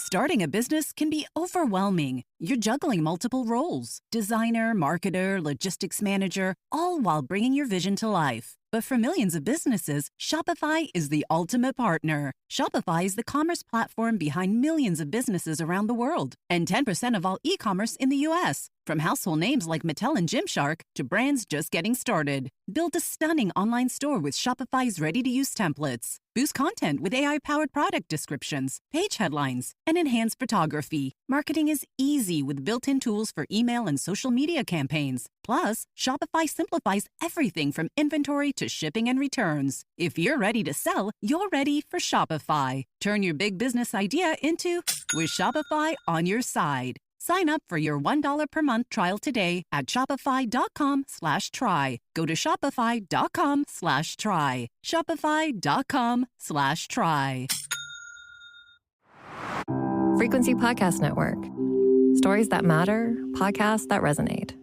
Starting a business can be overwhelming. You're juggling multiple roles: designer, marketer, logistics manager, all while bringing your vision to life. But for millions of businesses, Shopify is the ultimate partner. Shopify is the commerce platform behind millions of businesses around the world, and 10% of all e-commerce in the U.S. From household names like Mattel and Gymshark to brands just getting started. Build a stunning online store with Shopify's ready-to-use templates. Boost content with AI-powered product descriptions, page headlines, and enhanced photography. Marketing is easy with built-in tools for email and social media campaigns. Plus, Shopify simplifies everything from inventory to shipping and returns. If you're ready to sell, you're ready for Shopify. Turn your big business idea into with Shopify on your side. Sign up for your $1 per month trial today at shopify.com/try. Go to shopify.com/try. Shopify.com/try. Frequency Podcast Network. Stories that matter, podcasts that resonate.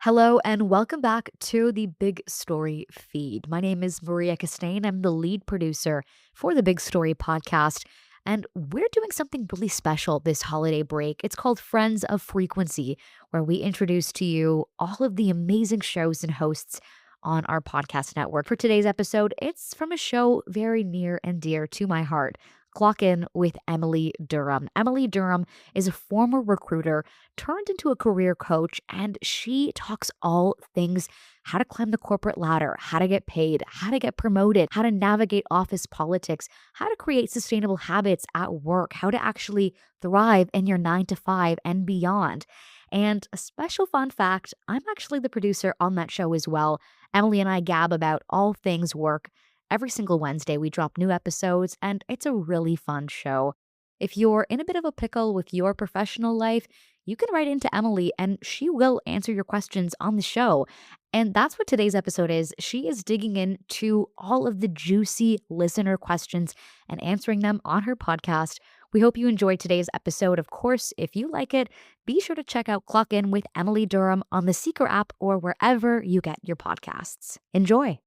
Hello and welcome back to the Big Story feed. My name is Maria Castaigne. I'm the lead producer for the Big Story podcast, and we're doing something really special this holiday break. It's called Friends of Frequency, where we introduce to you all of the amazing shows and hosts on our podcast network. For today's episode, it's from a show very near and dear to my heart. Clock In with Emily Durham. Emily Durham is a former recruiter turned into a career coach, and she talks all things how to climb the corporate ladder, how to get paid, how to get promoted, how to navigate office politics, how to create sustainable habits at work, how to actually thrive in your 9 to 5 and beyond. And a special fun fact, I'm actually the producer on that show as well. Emily and I gab about all things work. Every single Wednesday, we drop new episodes, and it's a really fun show. If you're in a bit of a pickle with your professional life, you can write into Emily, and she will answer your questions on the show. And that's what today's episode is. She is digging into all of the juicy listener questions and answering them on her podcast. We hope you enjoyed today's episode. Of course, if you like it, be sure to check out Clock In with Emily Durham on the Seeker app or wherever you get your podcasts. Enjoy.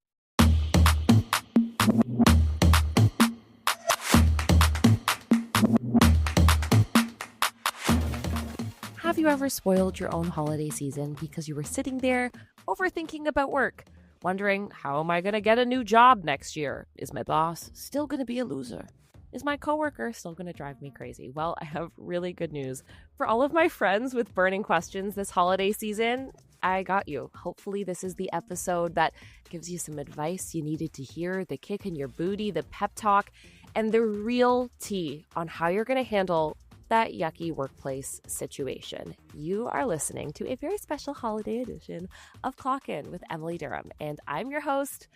Have you ever spoiled your own holiday season because you were sitting there overthinking about work, wondering, how am I going to get a new job next year? Is my boss still going to be a loser? Is my coworker still going to drive me crazy? Well, I have really good news. For all of my friends with burning questions this holiday season, I got you. Hopefully this is the episode that gives you some advice you needed to hear, the kick in your booty, the pep talk, and the real tea on how you're going to handle that yucky workplace situation. You are listening to a very special holiday edition of Clock In with Emily Durham, and I'm your host,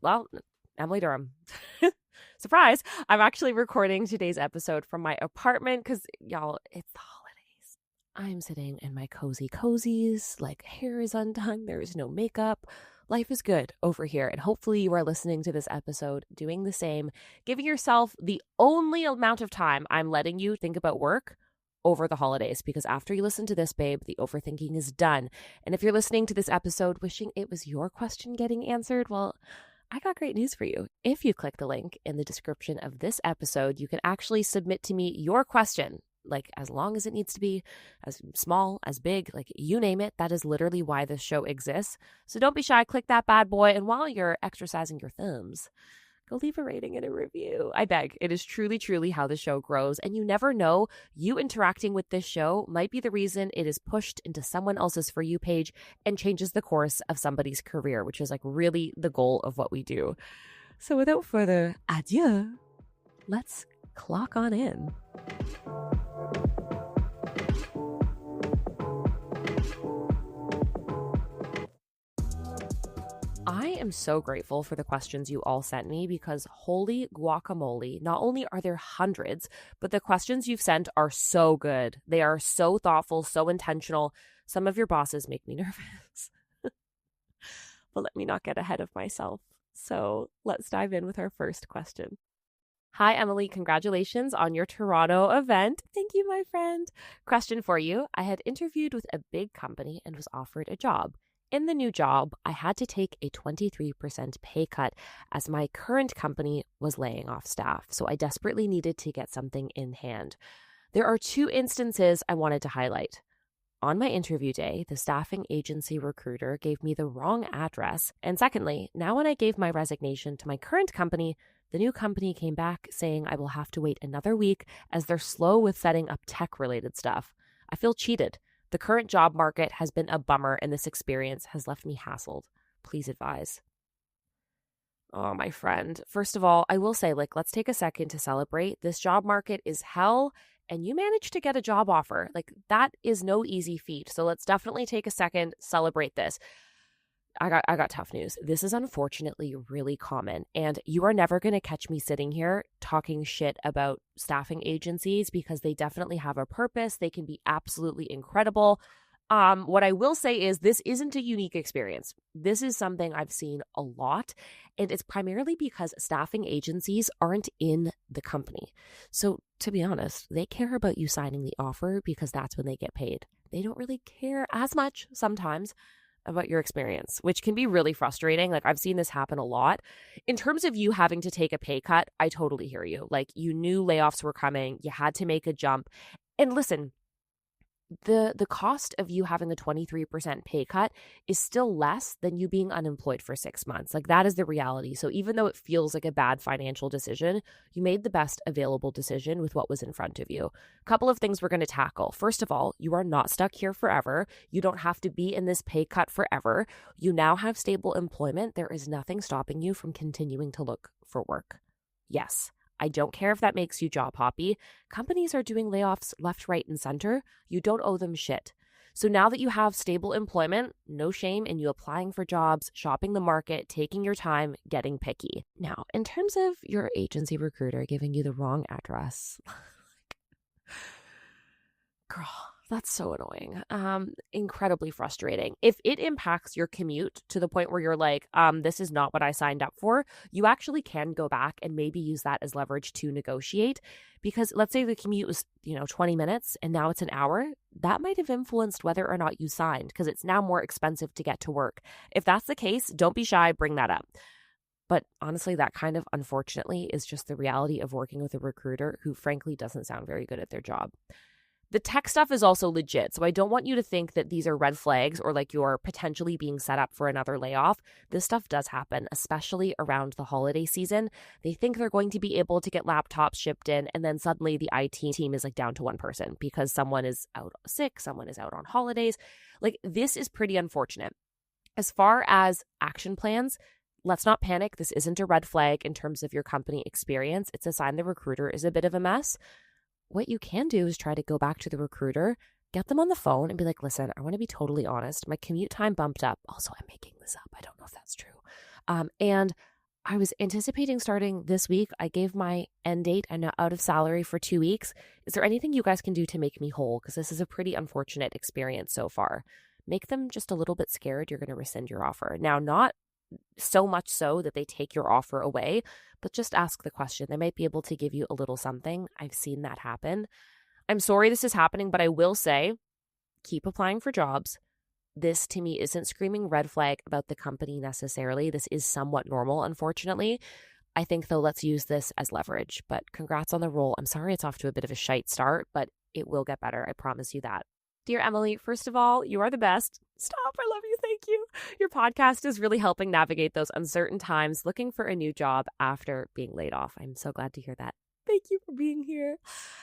well, Emily Durham. Surprise! I'm actually recording today's episode from my apartment because, y'all, it's the holidays. I'm sitting in my cozy cozies, like hair is undone, there is no makeup. Life is good over here, and hopefully you are listening to this episode doing the same, giving yourself the only amount of time I'm letting you think about work over the holidays, because after you listen to this, babe, the overthinking is done. And if you're listening to this episode wishing it was your question getting answered, well, I got great news for you. If you click the link in the description of this episode, you can actually submit to me your question, like as long as it needs to be, as small, as big, like you name it. That is literally why this show exists. So don't be shy, click that bad boy. And while you're exercising your thumbs, go leave a rating and a review. I beg. It is truly, truly how the show grows. And you never know, you interacting with this show might be the reason it is pushed into someone else's For You page and changes the course of somebody's career, which is like really the goal of what we do. So without further ado, let's clock on in. I am so grateful for the questions you all sent me because holy guacamole, not only are there hundreds, but the questions you've sent are so good. They are so thoughtful, so intentional. Some of your bosses make me nervous. But let me not get ahead of myself. So let's dive in with our first question. Hi, Emily. Congratulations on your Toronto event. Thank you, my friend. Question for you. I had interviewed with a big company and was offered a job. In the new job, I had to take a 23% pay cut as my current company was laying off staff, so I desperately needed to get something in hand. There are two instances I wanted to highlight. On my interview day, the staffing agency recruiter gave me the wrong address. And secondly, now when I gave my resignation to my current company, the new company came back saying I will have to wait another week as they're slow with setting up tech-related stuff. I feel cheated. The current job market has been a bummer, and this experience has left me hassled. Please advise. Oh, my friend. First of all, I will say, let's take a second to celebrate. This job market is hell, and you managed to get a job offer. That is no easy feat. So let's definitely take a second, celebrate this. I got tough news. This is unfortunately really common, and you are never going to catch me sitting here talking shit about staffing agencies because they definitely have a purpose. They can be absolutely incredible. What I will say is this isn't a unique experience. This is something I've seen a lot, and it's primarily because staffing agencies aren't in the company. So to be honest, they care about you signing the offer because that's when they get paid. They don't really care as much sometimes about your experience, which can be really frustrating. I've seen this happen a lot. In terms of you having to take a pay cut, I totally hear you. You knew layoffs were coming. You had to make a jump. And listen, the cost of you having a 23% pay cut is still less than you being unemployed for 6 months. That is the reality. So even though it feels like a bad financial decision, you made the best available decision with what was in front of you. A couple of things we're going to tackle. First of all, you are not stuck here forever. You don't have to be in this pay cut forever. You now have stable employment. There is nothing stopping you from continuing to look for work. Yes. I don't care if that makes you job hoppy. Companies are doing layoffs left, right, and center. You don't owe them shit. So now that you have stable employment, no shame in you applying for jobs, shopping the market, taking your time, getting picky. Now, in terms of your agency recruiter giving you the wrong address, girl, that's so annoying. Incredibly frustrating. If it impacts your commute to the point where you're like, this is not what I signed up for, you actually can go back and maybe use that as leverage to negotiate. Because let's say the commute was, 20 minutes and now it's an hour. That might have influenced whether or not you signed because it's now more expensive to get to work. If that's the case, don't be shy, bring that up. But honestly, that kind of, unfortunately, is just the reality of working with a recruiter who frankly doesn't sound very good at their job. The tech stuff is also legit, so I don't want you to think that these are red flags or you're potentially being set up for another layoff. This stuff does happen, especially around the holiday season. They think they're going to be able to get laptops shipped in, and then suddenly the IT team is down to one person because someone is out sick, someone is out on holidays. This is pretty unfortunate. As far as action plans, let's not panic. This isn't a red flag in terms of your company experience. It's a sign the recruiter is a bit of a mess. What you can do is try to go back to the recruiter, get them on the phone and be like, listen, I want to be totally honest. My commute time bumped up. Also, I'm making this up. I don't know if that's true. And I was anticipating starting this week. I gave my end date. I'm now out of salary for 2 weeks. Is there anything you guys can do to make me whole? Because this is a pretty unfortunate experience so far. Make them just a little bit scared you're going to rescind your offer. Now, not so much so that they take your offer away, but just ask the question. They might be able to give you a little something. I've seen that happen. I'm sorry this is happening, but I will say, keep applying for jobs. This to me isn't screaming red flag about the company necessarily. This is somewhat normal, unfortunately. I think, though, let's use this as leverage. But congrats on the role. I'm sorry it's off to a bit of a shite start, but it will get better. I promise you that. Dear Emily, first of all, you are the best. Stop. I love you. Thank you. Your podcast is really helping navigate those uncertain times looking for a new job after being laid off. I'm so glad to hear that. Thank you for being here.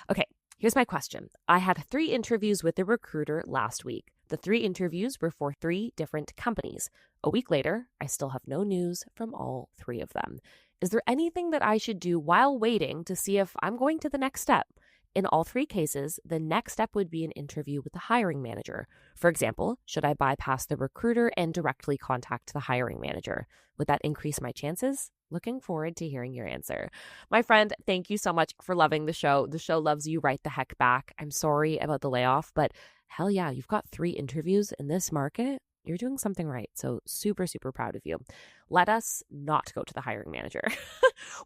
Okay, here's my question. I had 3 interviews with the recruiter last week. The 3 interviews were for 3 different companies. A week later, I still have no news from all 3 of them. Is there anything that I should do while waiting to see if I'm going to the next step? In all 3 cases, the next step would be an interview with the hiring manager. For example, should I bypass the recruiter and directly contact the hiring manager? Would that increase my chances? Looking forward to hearing your answer. My friend, thank you so much for loving the show. The show loves you right the heck back. I'm sorry about the layoff, but hell yeah, you've got 3 interviews in this market. You're doing something right. So super, super proud of you. Let us not go to the hiring manager.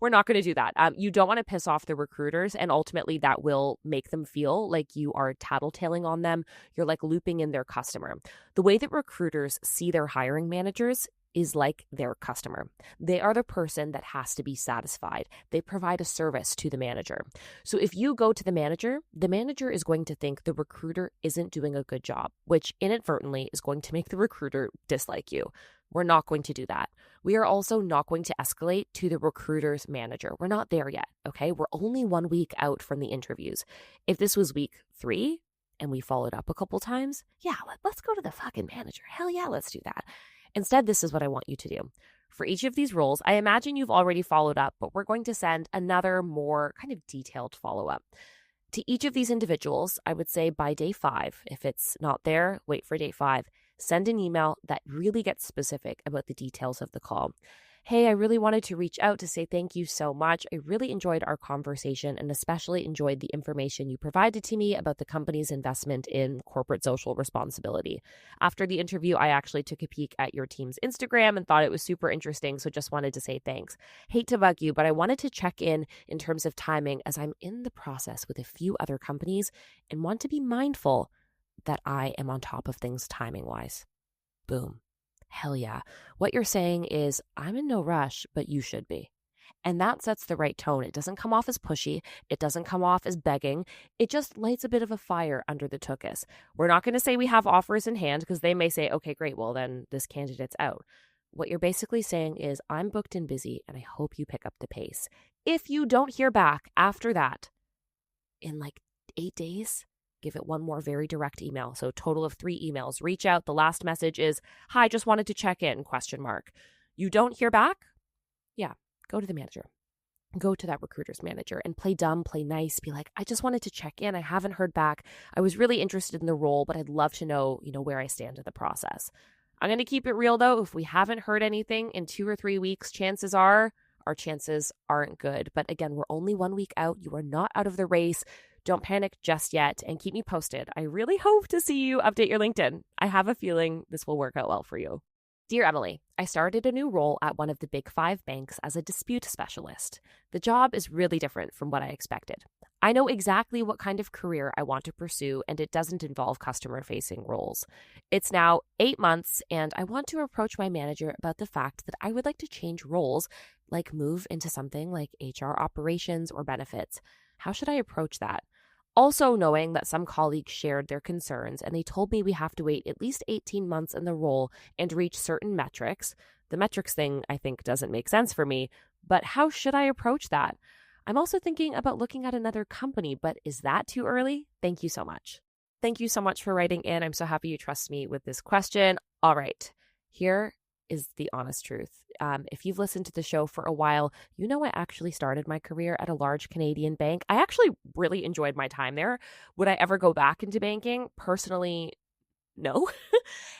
We're not going to do that. You don't want to piss off the recruiters, and ultimately that will make them feel like you are tattletaling on them. You're looping in their customer. The way that recruiters see their hiring managers is like their customer. They are the person that has to be satisfied. They provide a service to the manager. So if you go to the manager is going to think the recruiter isn't doing a good job, which inadvertently is going to make the recruiter dislike you. We're not going to do that. We are also not going to escalate to the recruiter's manager. We're not there yet, okay? We're only 1 week out from the interviews. If this was week 3 and we followed up a couple times, yeah, let's go to the fucking manager. Hell yeah, let's do that. Instead, this is what I want you to do. For each of these roles, I imagine you've already followed up, but we're going to send another more kind of detailed follow-up. To each of these individuals, I would say by day 5, if it's not there, wait for day 5, send an email that really gets specific about the details of the call. Hey, I really wanted to reach out to say thank you so much. I really enjoyed our conversation and especially enjoyed the information you provided to me about the company's investment in corporate social responsibility. After the interview, I actually took a peek at your team's Instagram and thought it was super interesting, so just wanted to say thanks. Hate to bug you, but I wanted to check in terms of timing as I'm in the process with a few other companies and want to be mindful that I am on top of things timing-wise. Boom. Hell yeah. What you're saying is, I'm in no rush, but you should be. And that sets the right tone. It doesn't come off as pushy. It doesn't come off as begging. It just lights a bit of a fire under the tuchus. We're not going to say we have offers in hand because they may say, okay, great, well then this candidate's out. What you're basically saying is, I'm booked and busy and I hope you pick up the pace. If you don't hear back after that in like 8 days, give it one more very direct email. So total of 3 emails. Reach out. The last message is, hi, just wanted to check in, ? You don't hear back? Yeah, go to the manager. Go to that recruiter's manager and play dumb, play nice. Be like, I just wanted to check in. I haven't heard back. I was really interested in the role, but I'd love to know, where I stand in the process. I'm going to keep it real though. If we haven't heard anything in 2 or 3 weeks, chances are our chances aren't good. But again, we're only 1 week out. You are not out of the race. Don't panic just yet and keep me posted. I really hope to see you update your LinkedIn. I have a feeling this will work out well for you. Dear Emily, I started a new role at one of the big 5 banks as a dispute specialist. The job is really different from what I expected. I know exactly what kind of career I want to pursue, and it doesn't involve customer-facing roles. It's now 8 months, and I want to approach my manager about the fact that I would like to change roles, like move into something like HR operations or benefits. How should I approach that? Also knowing that some colleagues shared their concerns and they told me we have to wait at least 18 months in the role and reach certain metrics. The metrics thing, I think, doesn't make sense for me, but how should I approach that? I'm also thinking about looking at another company, but is that too early? Thank you so much. Thank you so much for writing in. I'm so happy you trust me with this question. All right, here is the honest truth. If you've listened to the show for a while, you know I actually started my career at a large Canadian bank. I actually really enjoyed my time there. Would I ever go back into banking? Personally, no.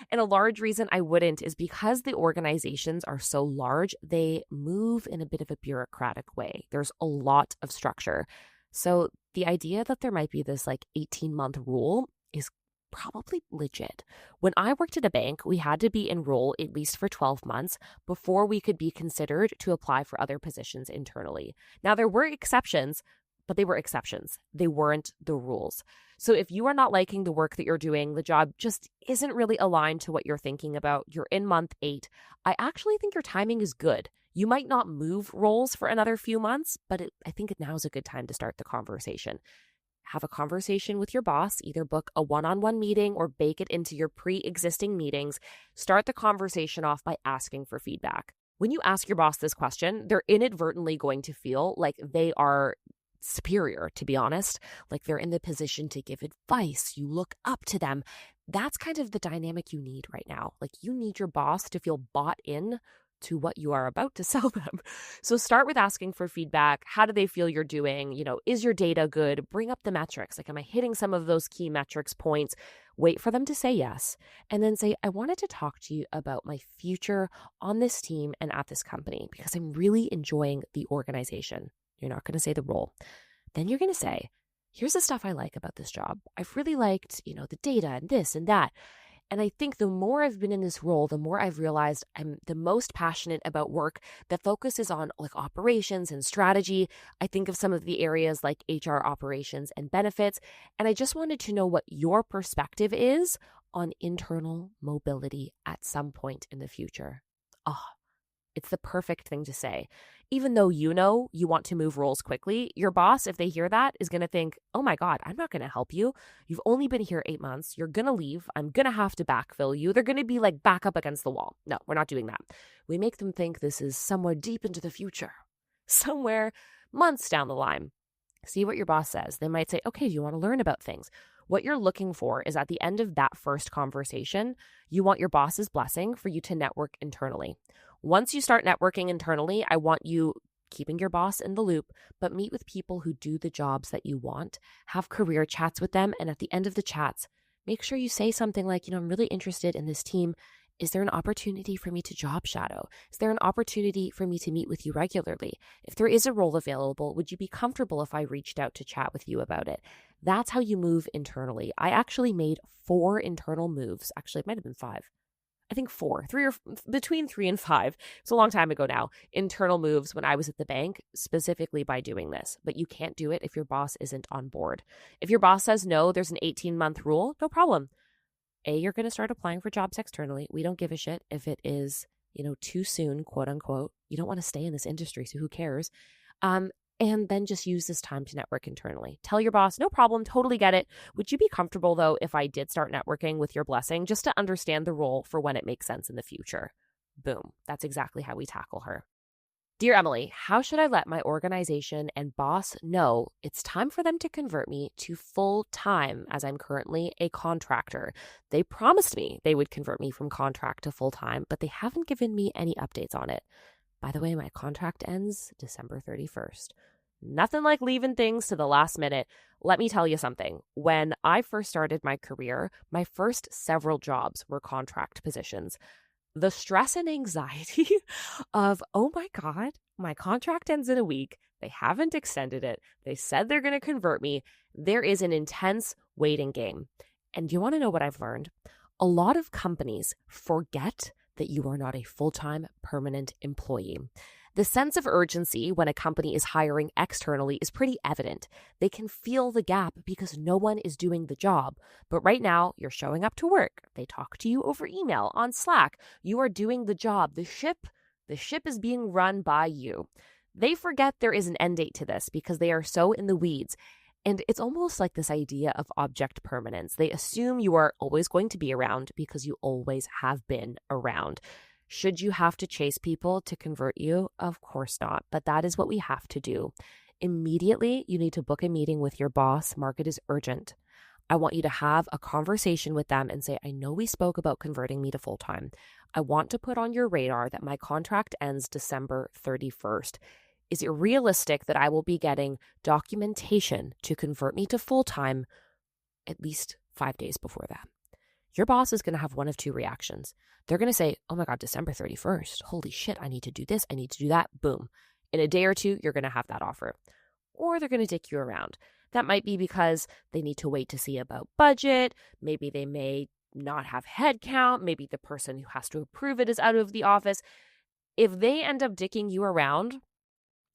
And a large reason I wouldn't is because the organizations are so large, they move in a bit of a bureaucratic way. There's a lot of structure. So the idea that there might be this 18-month rule is probably legit. When I worked at a bank, we had to be enrolled at least for 12 months before we could be considered to apply for other positions internally. Now, there were exceptions, but they were exceptions. They weren't the rules. So if you are not liking the work that you're doing, the job just isn't really aligned to what you're thinking about, you're in month 8, I actually think your timing is good. You might not move roles for another few months, but I think now is a good time to start the conversation. Have a conversation with your boss, either book a one-on-one meeting or bake it into your pre-existing meetings. Start the conversation off by asking for feedback. When you ask your boss this question, they're inadvertently going to feel like they are superior, to be honest, like they're in the position to give advice. You look up to them. That's kind of the dynamic you need right now. You need your boss to feel bought in to what you are about to sell them. So start with asking for feedback. How do they feel you're doing? Is your data good? Bring up the metrics. Am I hitting some of those key metrics points? Wait for them to say yes. And then say, I wanted to talk to you about my future on this team and at this company because I'm really enjoying the organization. You're not going to say the role. Then you're going to say, here's the stuff I like about this job. I've really liked, the data and this and that. And I think the more I've been in this role, the more I've realized I'm the most passionate about work that focuses on operations and strategy. I think of some of the areas like HR operations and benefits. And I just wanted to know what your perspective is on internal mobility at some point in the future. oh, it's the perfect thing to say. Even though you know you want to move roles quickly, your boss, if they hear that, is going to think, oh my God, I'm not going to help you. You've only been here 8 months. You're going to leave. I'm going to have to backfill you. They're going to be like back up against the wall. No, we're not doing that. We make them think this is somewhere deep into the future, somewhere months down the line. See what your boss says. They might say, okay, do you want to learn about things? What you're looking for is at the end of that first conversation, you want your boss's blessing for you to network internally. Once you start networking internally, I want you keeping your boss in the loop, but meet with people who do the jobs that you want, have career chats with them, and at the end of the chats, make sure you say something like, I'm really interested in this team. Is there an opportunity for me to job shadow? Is there an opportunity for me to meet with you regularly? If there is a role available, would you be comfortable if I reached out to chat with you about it? That's how you move internally. I actually made 4 internal moves. Actually, it might have been 5. I think 4, 3 or between 3 and 5. It's a long time ago now. Internal moves when I was at the bank, specifically by doing this. But you can't do it if your boss isn't on board. If your boss says no, there's an 18-month rule, no problem. You're going to start applying for jobs externally. We don't give a shit if it is, too soon, quote unquote. You don't want to stay in this industry, so who cares? And then just use this time to network internally. Tell your boss, no problem, totally get it. Would you be comfortable, though, if I did start networking with your blessing, just to understand the role for when it makes sense in the future? Boom. That's exactly how we tackle her. Dear Emily, how should I let my organization and boss know it's time for them to convert me to full-time, as I'm currently a contractor? They promised me they would convert me from contract to full-time, but they haven't given me any updates on it. By the way, my contract ends December 31st. Nothing like leaving things to the last minute. Let me tell you something. When I first started my career, my first several jobs were contract positions. The stress and anxiety of, oh my God, my contract ends in a week. They haven't extended it. They said they're going to convert me. There is an intense waiting game. And do you want to know what I've learned? A lot of companies forget that you are not a full-time permanent employee. The sense of urgency when a company is hiring externally is pretty evident. They can feel the gap because no one is doing the job. But right now, you're showing up to work. They talk to you over email, on Slack. You are doing the job. The ship is being run by you. They forget there is an end date to this because they are so in the weeds. And it's almost like this idea of object permanence. They assume you are always going to be around because you always have been around. Should you have to chase people to convert you? Of course not, but that is what we have to do. Immediately, you need to book a meeting with your boss. Mark it as urgent. I want you to have a conversation with them and say, I know we spoke about converting me to full-time. I want to put on your radar that my contract ends December 31st. Is it realistic that I will be getting documentation to convert me to full-time at least 5 days before that? Your boss is going to have one of 2 reactions. They're going to say, oh my God, December 31st. Holy shit, I need to do this. I need to do that. Boom. In a day or 2, you're going to have that offer. Or they're going to dick you around. That might be because they need to wait to see about budget. Maybe they may not have headcount. Maybe the person who has to approve it is out of the office. If they end up dicking you around,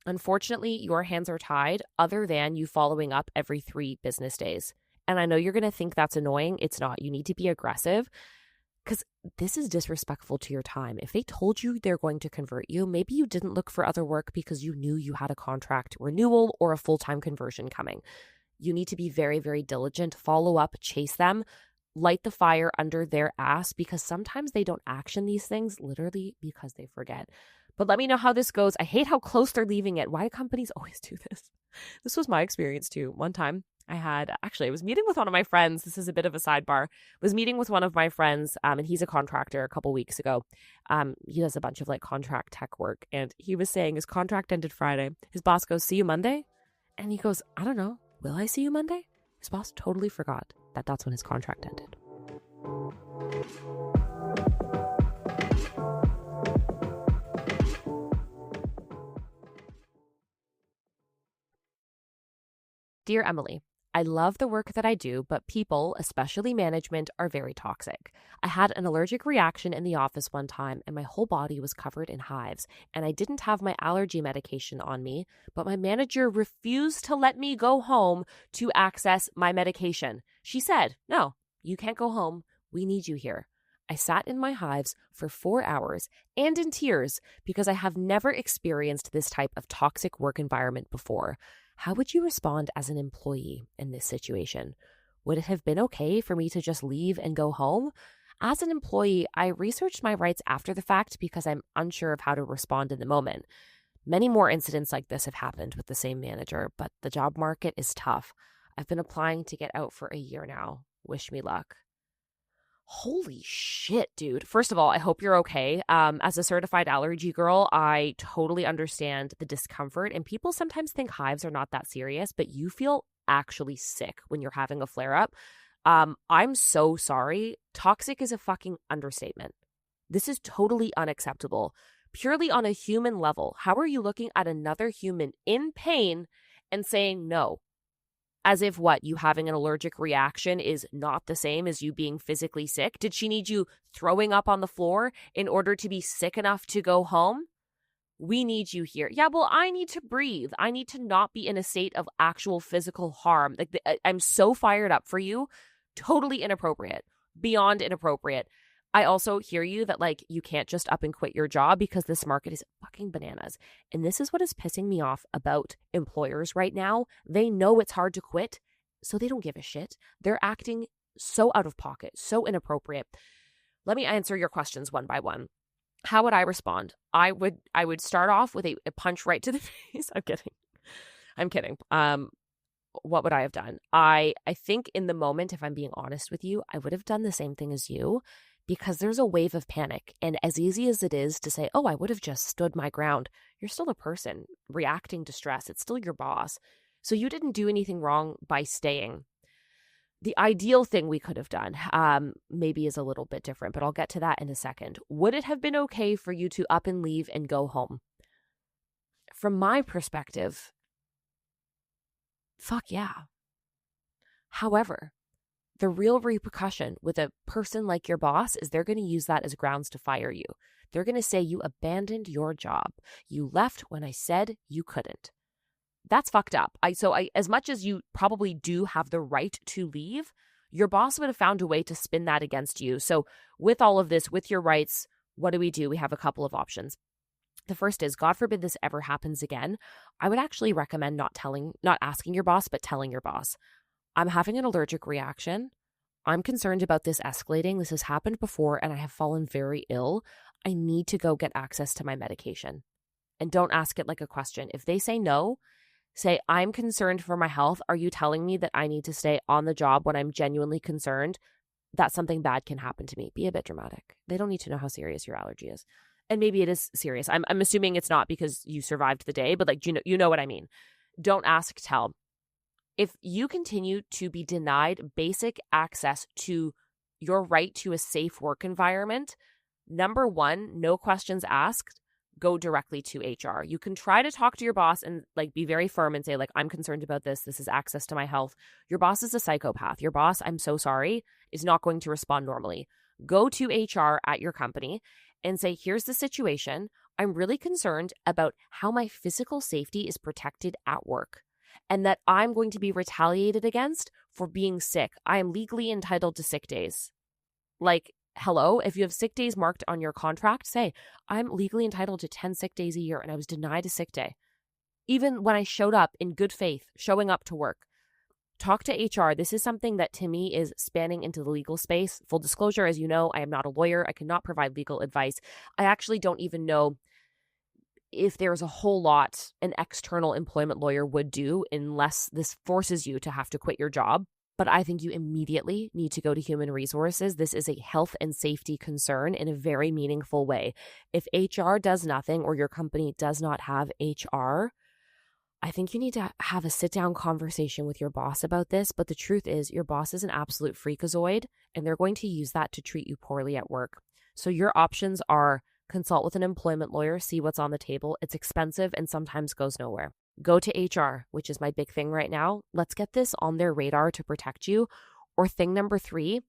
unfortunately, your hands are tied other than you following up every 3 business days. And I know you're going to think that's annoying. It's not. You need to be aggressive because this is disrespectful to your time. If they told you they're going to convert you, maybe you didn't look for other work because you knew you had a contract renewal or a full-time conversion coming. You need to be very, very diligent, follow up, chase them, light the fire under their ass because sometimes they don't action these things literally because they forget. But let me know how this goes. I hate how close they're leaving it. Why do companies always do this? This was my experience too. One time I was meeting with one of my friends. This is a bit of a sidebar. Was meeting with one of my friends, and he's a contractor a couple weeks ago. He does a bunch of contract tech work, and he was saying his contract ended Friday. His boss goes, see you Monday? And he goes, I don't know. Will I see you Monday? His boss totally forgot that that's when his contract ended. Dear Emily, I love the work that I do, but people, especially management, are very toxic. I had an allergic reaction in the office one time and my whole body was covered in hives, and I didn't have my allergy medication on me, but my manager refused to let me go home to access my medication. She said, no, you can't go home. We need you here. I sat in my hives for 4 hours and in tears because I have never experienced this type of toxic work environment before. How would you respond as an employee in this situation? Would it have been okay for me to just leave and go home? As an employee, I researched my rights after the fact because I'm unsure of how to respond in the moment. Many more incidents like this have happened with the same manager, but the job market is tough. I've been applying to get out for a year now. Wish me luck. Holy shit, dude. First of all, I hope you're okay. As a certified allergy girl, I totally understand the discomfort, and people sometimes think hives are not that serious, but you feel actually sick when you're having a flare-up. I'm so sorry. Toxic is a fucking understatement. This is totally unacceptable. Purely on a human level, how are you looking at another human in pain and saying no? As if what, you having an allergic reaction is not the same as you being physically sick? Did she need you throwing up on the floor in order to be sick enough to go home? We need you here. Yeah, well, I need to breathe. I need to not be in a state of actual physical harm. I'm so fired up for you. Totally inappropriate. Beyond inappropriate. I also hear you that you can't just up and quit your job because this market is fucking bananas. And this is what is pissing me off about employers right now. They know it's hard to quit, so they don't give a shit. They're acting so out of pocket, so inappropriate. Let me answer your questions one by one. How would I respond? I would start off with a punch right to the face. I'm kidding. What would I have done? I think in the moment, if I'm being honest with you, I would have done the same thing as you. Because there's a wave of panic. And as easy as it is to say, oh, I would have just stood my ground, you're still a person reacting to stress. It's still your boss. So you didn't do anything wrong by staying. The ideal thing we could have done maybe is a little bit different, but I'll get to that in a second. Would it have been okay for you to up and leave and go home? From my perspective, fuck yeah. However, the real repercussion with a person like your boss is they're going to use that as grounds to fire you. They're going to say you abandoned your job. You left when I said you couldn't. That's fucked up. As much as you probably do have the right to leave, your boss would have found a way to spin that against you. So with all of this, with your rights, what do? We have a couple of options. The first is, God forbid this ever happens again, I would actually recommend not asking your boss, but telling your boss. I'm having an allergic reaction. I'm concerned about this escalating. This has happened before and I have fallen very ill. I need to go get access to my medication. And don't ask it like a question. If they say no, say, I'm concerned for my health. Are you telling me that I need to stay on the job when I'm genuinely concerned that something bad can happen to me? Be a bit dramatic. They don't need to know how serious your allergy is. And maybe it is serious. I'm assuming it's not because you survived the day, but you know what I mean. Don't ask, tell. If you continue to be denied basic access to your right to a safe work environment, number one, no questions asked, go directly to HR. You can try to talk to your boss and be very firm and say I'm concerned about this. This is access to my health. Your boss is a psychopath. Your boss, I'm so sorry, is not going to respond normally. Go to HR at your company and say, here's the situation. I'm really concerned about how my physical safety is protected at work, and that I'm going to be retaliated against for being sick. I am legally entitled to sick days. Hello, if you have sick days marked on your contract, say, I'm legally entitled to 10 sick days a year and I was denied a sick day. Even when I showed up in good faith, showing up to work. Talk to HR. This is something that to me is spanning into the legal space. Full disclosure, as you know, I am not a lawyer. I cannot provide legal advice. I actually don't even know if there's a whole lot an external employment lawyer would do unless this forces you to have to quit your job. But I think you immediately need to go to human resources. This is a health and safety concern in a very meaningful way. If HR does nothing or your company does not have HR, I think you need to have a sit-down conversation with your boss about this. But the truth is your boss is an absolute freakazoid and they're going to use that to treat you poorly at work. So your options are consult with an employment lawyer, see what's on the table. It's expensive and sometimes goes nowhere. Go to HR, which is my big thing right now. Let's get this on their radar to protect you. Or thing number 3,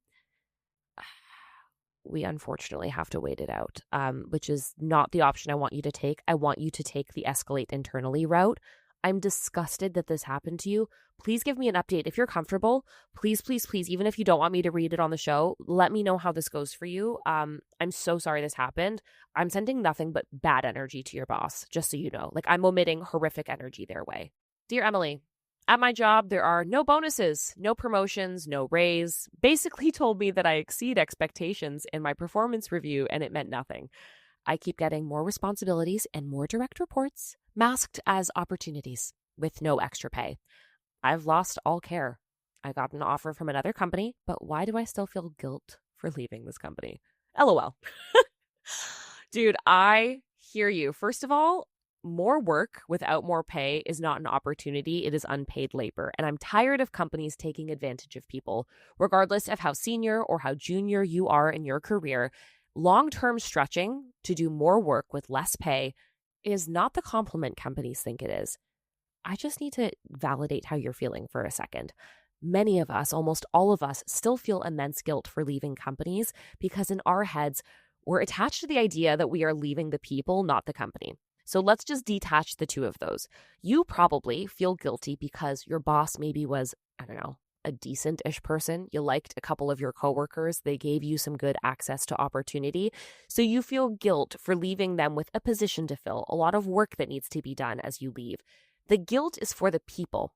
we unfortunately have to wait it out, which is not the option I want you to take. I want you to take the escalate internally route. I'm disgusted that this happened to you. Please give me an update. If you're comfortable, please, please, please, even if you don't want me to read it on the show, let me know how this goes for you. I'm so sorry this happened. I'm sending nothing but bad energy to your boss, just so you know. Like, I'm omitting horrific energy their way. Dear Emily, at my job, there are no bonuses, no promotions, no raise. Basically told me that I exceed expectations in my performance review, and it meant nothing. I keep getting more responsibilities and more direct reports, masked as opportunities with no extra pay. I've lost all care. I got an offer from another company, but why do I still feel guilt for leaving this company? LOL. Dude, I hear you. First of all, more work without more pay is not an opportunity. It is unpaid labor. And I'm tired of companies taking advantage of people, regardless of how senior or how junior you are in your career. Long-term stretching to do more work with less pay is not the compliment companies think it is. I just need to validate how you're feeling for a second. Many of us, almost all of us, still feel immense guilt for leaving companies because in our heads, we're attached to the idea that we are leaving the people, not the company. So let's just detach the two of those. You probably feel guilty because your boss maybe was, I don't know, a decent-ish person. You liked a couple of your coworkers. They gave you some good access to opportunity. So you feel guilt for leaving them with a position to fill, a lot of work that needs to be done as you leave. The guilt is for the people.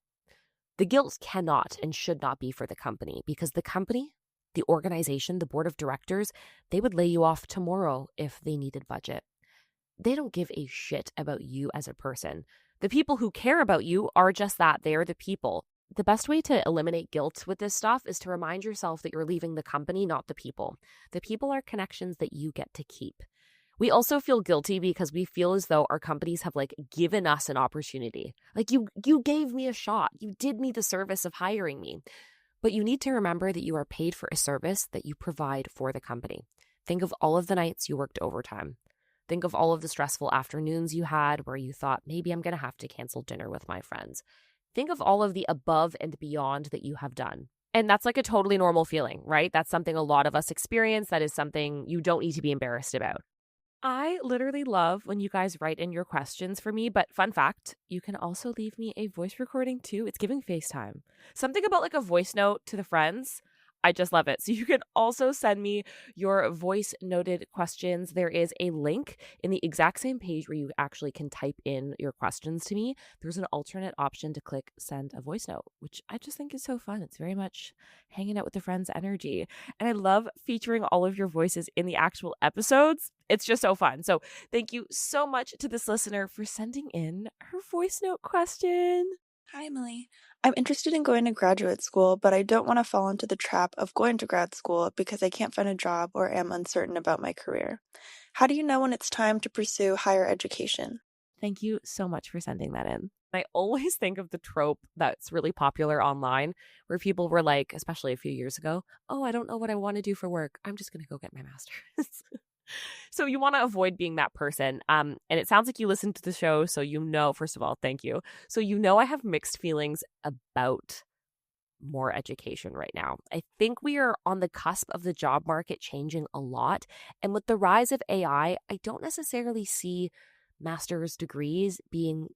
The guilt cannot and should not be for the company because the company, the organization, the board of directors, they would lay you off tomorrow if they needed budget. They don't give a shit about you as a person. The people who care about you are just that. They are the people. The best way to eliminate guilt with this stuff is to remind yourself that you're leaving the company, not the people. The people are connections that you get to keep. We also feel guilty because we feel as though our companies have given us an opportunity. Like you gave me a shot. You did me the service of hiring me. But you need to remember that you are paid for a service that you provide for the company. Think of all of the nights you worked overtime. Think of all of the stressful afternoons you had where you thought, maybe I'm going to have to cancel dinner with my friends. Think of all of the above and beyond that you have done. And that's a totally normal feeling, right? That's something a lot of us experience. That is something you don't need to be embarrassed about. I literally love when you guys write in your questions for me, but fun fact, you can also leave me a voice recording too. It's giving FaceTime. Something about a voice note to the friends. I just love it. So you can also send me your voice noted questions. There is a link in the exact same page where you actually can type in your questions to me. There's an alternate option to click send a voice note, which I just think is so fun. It's very much hanging out with the friends energy. And I love featuring all of your voices in the actual episodes. It's just so fun. So thank you so much to this listener for sending in her voice note question. Hi, Emily. I'm interested in going to graduate school, but I don't want to fall into the trap of going to grad school because I can't find a job or am uncertain about my career. How do you know when it's time to pursue higher education? Thank you so much for sending that in. I always think of the trope that's really popular online where people were like, especially a few years ago, oh, I don't know what I want to do for work. I'm just going to go get my master's. So you want to avoid being that person. And it sounds like you listened to the show. So first of all, thank you. So I have mixed feelings about more education right now. I think we are on the cusp of the job market changing a lot. And with the rise of AI, I don't necessarily see master's degrees being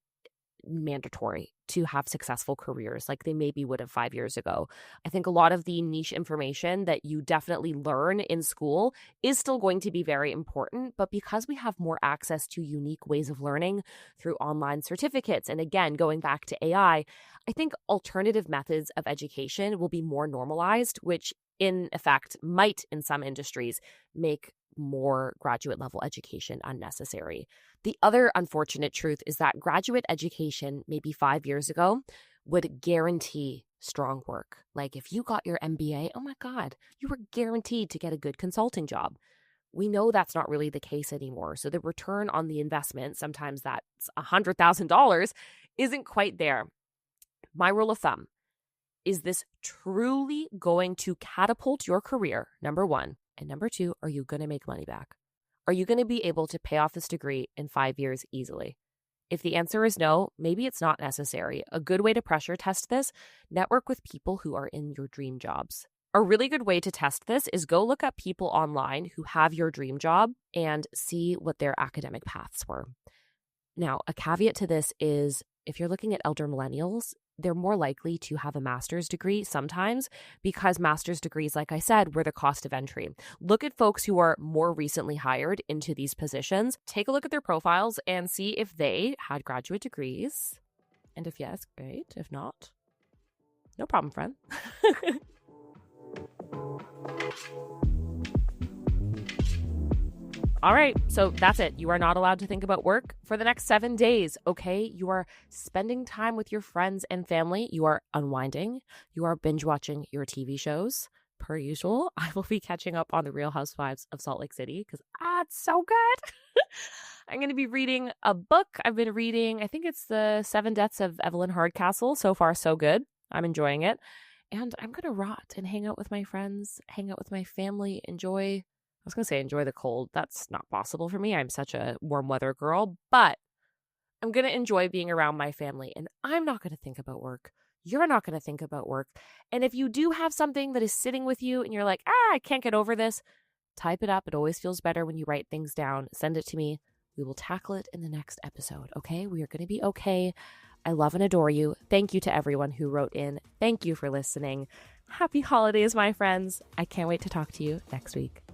mandatory to have successful careers like they maybe would have 5 years ago. I think a lot of the niche information that you definitely learn in school is still going to be very important, but because we have more access to unique ways of learning through online certificates, and again, going back to AI, I think alternative methods of education will be more normalized, which in effect might in some industries make more graduate level education unnecessary. The other unfortunate truth is that graduate education maybe 5 years ago would guarantee strong work. Like if you got your MBA, oh my God, you were guaranteed to get a good consulting job. We know that's not really the case anymore. So the return on the investment, sometimes that's $100,000, isn't quite there. My rule of thumb, is this truly going to catapult your career? Number one. And number two, are you going to make money back? Are you going to be able to pay off this degree in 5 years easily? If the answer is no, maybe it's not necessary. A good way to pressure test this, network with people who are in your dream jobs. A really good way to test this is go look up people online who have your dream job and see what their academic paths were. Now, a caveat to this is if you're looking at elder millennials, they're more likely to have a master's degree sometimes because master's degrees, like I said, were the cost of entry. Look at folks who are more recently hired into these positions. Take a look at their profiles and see if they had graduate degrees. And if yes, great. If not, no problem, friend. All right, so that's it. You are not allowed to think about work for the next 7 days, okay? You are spending time with your friends and family. You are unwinding. You are binge watching your TV shows. Per usual, I will be catching up on the Real Housewives of Salt Lake City because, it's so good. I'm going to be reading a book. I've been reading, I think it's The 7 Deaths of Evelyn Hardcastle. So far, so good. I'm enjoying it. And I'm going to rot and hang out with my friends, hang out with my family, enjoy the cold. That's not possible for me. I'm such a warm weather girl, but I'm going to enjoy being around my family, and I'm not going to think about work. You're not going to think about work. And if you do have something that is sitting with you and you're like, I can't get over this, type it up. It always feels better when you write things down. Send it to me. We will tackle it in the next episode. Okay. We are going to be okay. I love and adore you. Thank you to everyone who wrote in. Thank you for listening. Happy holidays, my friends. I can't wait to talk to you next week.